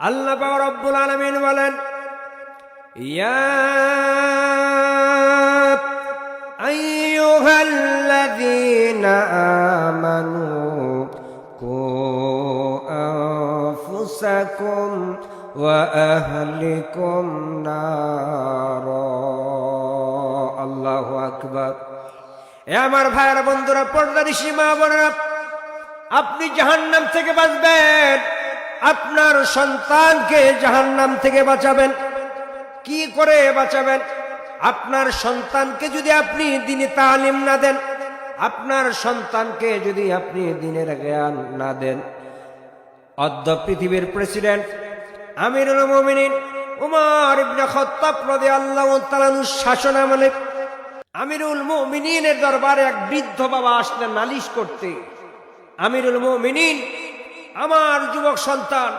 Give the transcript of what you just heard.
আল্লাহ পাক রব্বুল আলামিন বলেন, ইয়া আইয়ুহাল্লাযীনা আমানু কু আনফুসাকুম ওয়া আহলিকুম নার। আল্লাহু আকবার। এ আমার ভাইয়েরা, বন্ধুরা, পর্দানিশী মা বোনেরা, আপনি জাহান্নাম থেকে বাঁচবেন, আপনার সন্তানকে জাহান্নাম থেকে বাঁচাবেন। কি করে বাঁচাবেন? আপনার সন্তানকে যদি আপনি দ্বীনি তালিম না দেন, আপনার সন্তানকে যদি আপনি দ্বীনের জ্ঞান না দেন, অদ্য পৃথিবীর প্রেসিডেন্ট আমিরুল মুমিনিন উমর ইবনে খাত্তাব রাদিয়াল্লাহু তাআলা আনহু শাসনামলে আমিরুল মুমিনিনের দরবারে এক বৃদ্ধ বাবা আসলেন নালিশ করতে। আমিরুল মুমিনিন, আমার যুবক সন্তান